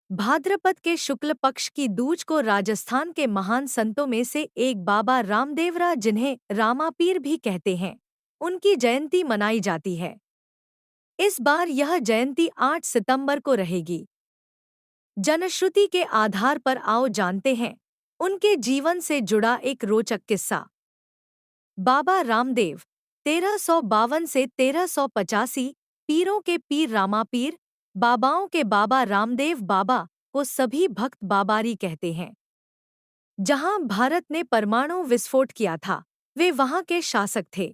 भाद्रपद के शुक्ल पक्ष की दूज को राजस्थान के महान संतों में से एक बाबा रामदेवरा, जिन्हें रामापीर भी कहते हैं, उनकी जयंती मनाई जाती है। इस बार यह जयंती 8 सितंबर को रहेगी। जनश्रुति के आधार पर आओ जानते हैं उनके जीवन से जुड़ा एक रोचक किस्सा। बाबा रामदेव 1352 से 1385, पीरों के पीर रामापीर, बाबाओं के बाबा रामदेव बाबा को सभी भक्त बाबारी कहते हैं। जहां भारत ने परमाणु विस्फोट किया था, वे वहां के शासक थे।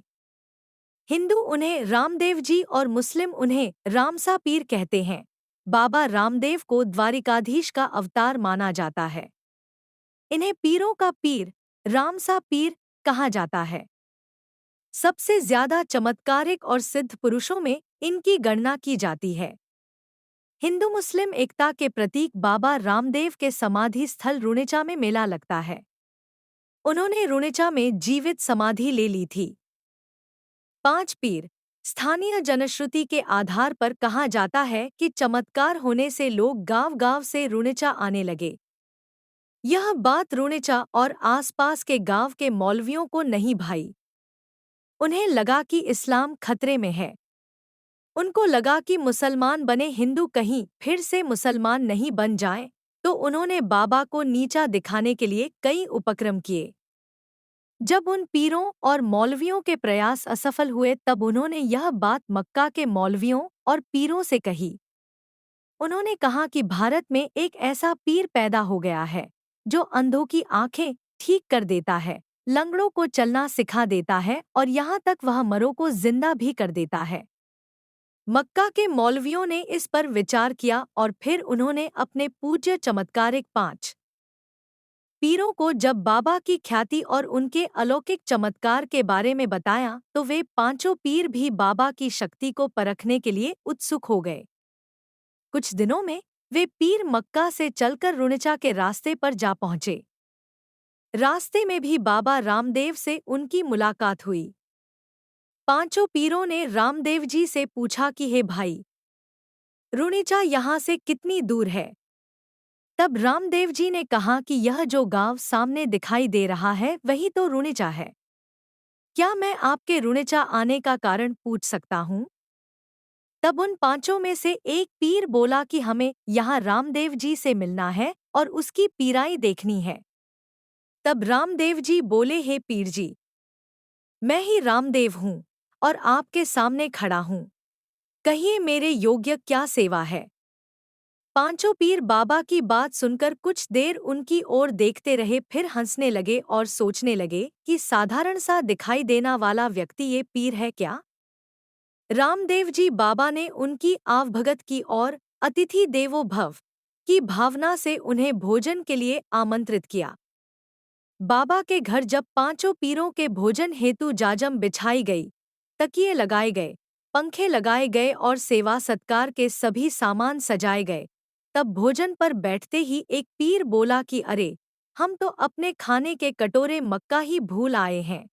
हिंदू उन्हें रामदेव जी और मुस्लिम उन्हें रामसा पीर कहते हैं। बाबा रामदेव को द्वारिकाधीश का अवतार माना जाता है। इन्हें पीरों का पीर, रामसा पीर कहा जाता है। सबसे ज्यादा चमत्कारिक और सिद्ध पुरुषों में इनकी गणना की जाती है। हिंदू मुस्लिम एकता के प्रतीक बाबा रामदेव के समाधि स्थल रुणेचा में मेला लगता है। उन्होंने रुणेचा में जीवित समाधि ले ली थी। 5 पीर। स्थानीय जनश्रुति के आधार पर कहा जाता है कि चमत्कार होने से लोग गांव-गांव से रुणेचा आने लगे। यह बात रुणेचा और आसपास के गांव के मौलवियों को नहीं भाई। उन्हें लगा कि इस्लाम खतरे में है। उनको लगा कि मुसलमान बने हिंदू कहीं फिर से मुसलमान नहीं बन जाएं, तो उन्होंने बाबा को नीचा दिखाने के लिए कई उपक्रम किए। जब उन पीरों और मौलवियों के प्रयास असफल हुए, तब उन्होंने यह बात मक्का के मौलवियों और पीरों से कही। उन्होंने कहा कि भारत में एक ऐसा पीर पैदा हो गया है जो अंधों की आंखें ठीक कर देता है, लंगड़ों को चलना सिखा देता है और यहाँ तक वह मरों को जिंदा भी कर देता है। मक्का के मौलवियों ने इस पर विचार किया और फिर उन्होंने अपने पूज्य चमत्कारिक 5 पीरों को जब बाबा की ख्याति और उनके अलौकिक चमत्कार के बारे में बताया, तो वे पांचों पीर भी बाबा की शक्ति को परखने के लिए उत्सुक हो गए। कुछ दिनों में वे पीर मक्का से चलकर रुणेचा के रास्ते पर जा पहुंचे। रास्ते में भी बाबा रामदेव से उनकी मुलाकात हुई। पांचों पीरों ने रामदेव जी से पूछा कि हे भाई, रुणेचा यहाँ से कितनी दूर है? तब रामदेव जी ने कहा कि यह जो गांव सामने दिखाई दे रहा है वही तो रुणेचा है। क्या मैं आपके रुणेचा आने का कारण पूछ सकता हूँ? तब उन पांचों में से एक पीर बोला कि हमें यहाँ रामदेव जी से मिलना है और उसकी पीराई देखनी है। तब रामदेव जी बोले, हे पीर जी, मैं ही रामदेव हूँ और आपके सामने खड़ा हूँ। कहिए मेरे योग्य क्या सेवा है? पांचों पीर बाबा की बात सुनकर कुछ देर उनकी ओर देखते रहे, फिर हंसने लगे और सोचने लगे कि साधारण सा दिखाई देना वाला व्यक्ति ये पीर है क्या? रामदेव जी बाबा ने उनकी आवभगत की और अतिथि देवो भव की भावना से उन्हें भोजन के लिए आमंत्रित किया। बाबा के घर जब पांचों पीरों के भोजन हेतु जाजम बिछाई गई, तकिए लगाए गए, पंखे लगाए गए और सेवा सत्कार के सभी सामान सजाए गए, तब भोजन पर बैठते ही एक पीर बोला कि अरे, हम तो अपने खाने के कटोरे मक्का ही भूल आए हैं।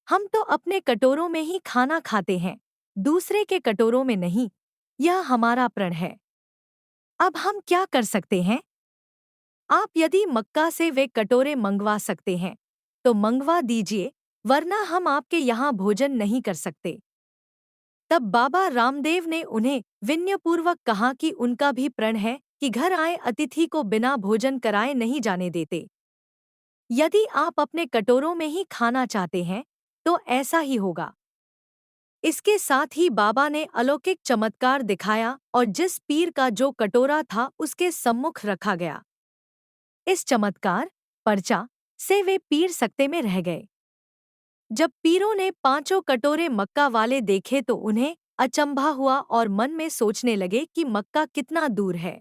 हम तो अपने कटोरों में ही खाना खाते हैं, दूसरे के कटोरों में नहीं। यह हमारा प्रण है। अब हम क्या कर सकते हैं? आप यदि मक्का से वे कटोरे मंगवा सकते हैं तो मंगवा दीजिए, वरना हम आपके यहाँ भोजन नहीं कर सकते। तब बाबा रामदेव ने उन्हें विनयपूर्वक कहा कि उनका भी प्रण है कि घर आए अतिथि को बिना भोजन कराए नहीं जाने देते। यदि आप अपने कटोरों में ही खाना चाहते हैं तो ऐसा ही होगा। इसके साथ ही बाबा ने अलौकिक चमत्कार दिखाया और जिस पीर का जो कटोरा था उसके सम्मुख रखा गया। इस चमत्कार पर्चा से वे पीर सकते में रह गए। जब पीरों ने पांचों कटोरे मक्का वाले देखे तो उन्हें अचंभा हुआ और मन में सोचने लगे कि मक्का कितना दूर है।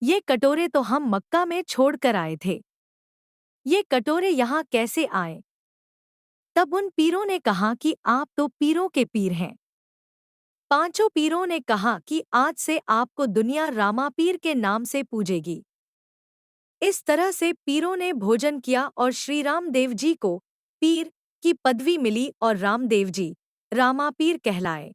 ये कटोरे तो हम मक्का में छोड़कर आए थे। ये कटोरे यहाँ कैसे आए? तब उन पीरों ने कहा कि आप तो पीरों के पीर हैं। पांचों पीरों ने कहा कि आज से आपको दुनिया रामापीर के नाम से पूजेगी। इस तरह से पीरों ने भोजन किया और श्री रामदेव जी को पीर की पदवी मिली और रामदेव जी रामापीर कहलाए।